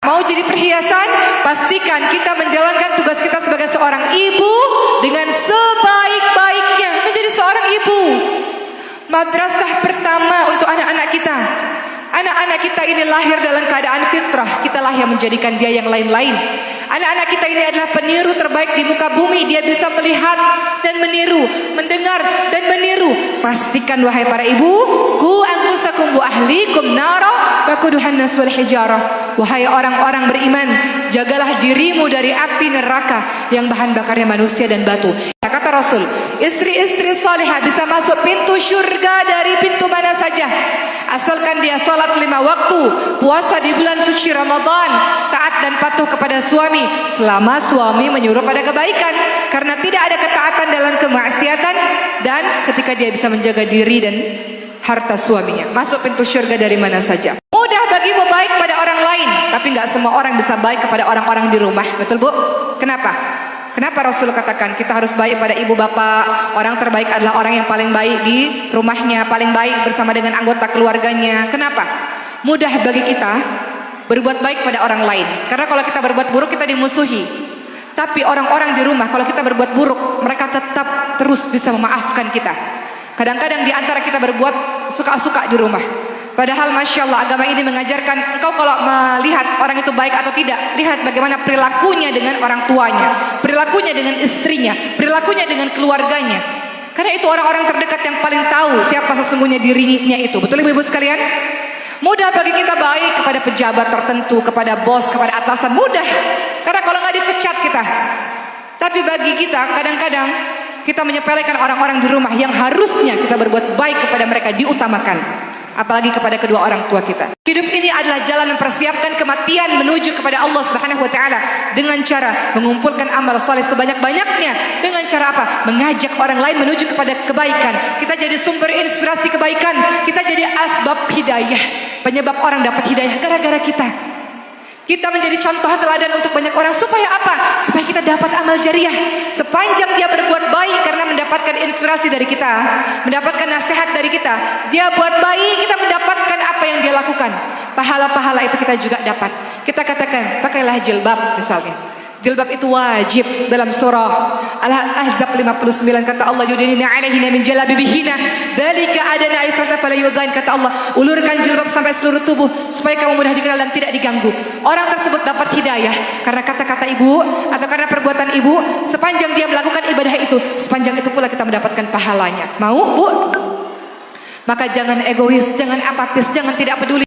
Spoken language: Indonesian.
Mau jadi perhiasan, pastikan kita menjalankan tugas kita sebagai seorang ibu dengan sebaik-baiknya. Menjadi seorang ibu, madrasah pertama untuk anak-anak kita. Anak-anak kita ini lahir dalam keadaan fitrah. Kitalah yang menjadikan dia yang lain-lain. Anak-anak kita ini adalah peniru terbaik di muka bumi. Dia bisa melihat dan meniru, mendengar dan meniru. Pastikan wahai para ibu, qu anfusakum wa ahlikum nara waquduhan nas wal hijarah. Wahai orang-orang beriman, jagalah dirimu dari api neraka yang bahan bakarnya manusia dan batu. Kata Rasul, istri-istri salihah bisa masuk pintu syurga dari pintu mana saja, asalkan dia salat 5 waktu, puasa di bulan suci Ramadan, taat dan patuh kepada suami selama suami menyuruh pada kebaikan, karena tidak ada ketaatan dalam kemaksiatan, dan ketika dia bisa menjaga diri dan harta suaminya. Masuk pintu syurga dari mana saja. Mudah bagimu baik pada orang lain, tapi nggak semua orang bisa baik kepada orang-orang di rumah. Betul Bu? Kenapa? Kenapa Rasul katakan kita harus baik pada ibu bapak? Orang terbaik adalah orang yang paling baik di rumahnya, paling baik bersama dengan anggota keluarganya. Kenapa? Mudah bagi kita berbuat baik pada orang lain, karena kalau kita berbuat buruk kita dimusuhi. Tapi orang-orang di rumah, kalau kita berbuat buruk, mereka tetap terus bisa memaafkan kita. Kadang-kadang di antara kita berbuat suka-suka di rumah, padahal Masya Allah agama ini mengajarkan engkau kalau melihat orang itu baik atau tidak, lihat bagaimana perilakunya dengan orang tuanya, perilakunya dengan istrinya, perilakunya dengan keluarganya. Karena itu orang-orang terdekat yang paling tahu siapa sesungguhnya dirinya itu. Betul ibu-ibu sekalian? Mudah bagi kita baik kepada pejabat tertentu, kepada bos, kepada atasan. Mudah, karena kalau nggak dipecat kita. Tapi bagi kita kadang-kadang kita menyepelekan orang-orang di rumah yang harusnya kita berbuat baik kepada mereka, diutamakan. Apalagi kepada kedua orang tua kita. Hidup ini adalah jalan mempersiapkan kematian menuju kepada Allah Subhanahu wa taala dengan cara mengumpulkan amal saleh sebanyak-banyaknya. Dengan cara apa? Mengajak orang lain menuju kepada kebaikan. Kita jadi sumber inspirasi kebaikan. Kita jadi asbab hidayah. Penyebab orang dapat hidayah gara-gara kita. Kita menjadi contoh teladan untuk banyak orang. Supaya apa? Supaya kita dapat amal jariah. Sepanjang dia berbuat baik karena mendapatkan inspirasi dari kita, mendapatkan nasihat dari kita, dia buat baik, kita mendapatkan apa yang dia lakukan. Pahala-pahala itu kita juga dapat. Kita katakan, pakailah jilbab misalnya. Jilbab itu wajib dalam surah Al-Ahzab 59, kata Allah, yudinina alaihina min jalabibihina dzalika adana aifata fala yudain. Kata Allah, ulurkan jilbab sampai seluruh tubuh supaya kamu mudah dikenal dan tidak diganggu. Orang tersebut dapat hidayah karena kata-kata ibu atau karena perbuatan ibu. Sepanjang dia melakukan ibadah itu, sepanjang itu pula kita mendapatkan pahalanya. Mau Bu? Maka jangan egois, jangan apatis, jangan tidak peduli.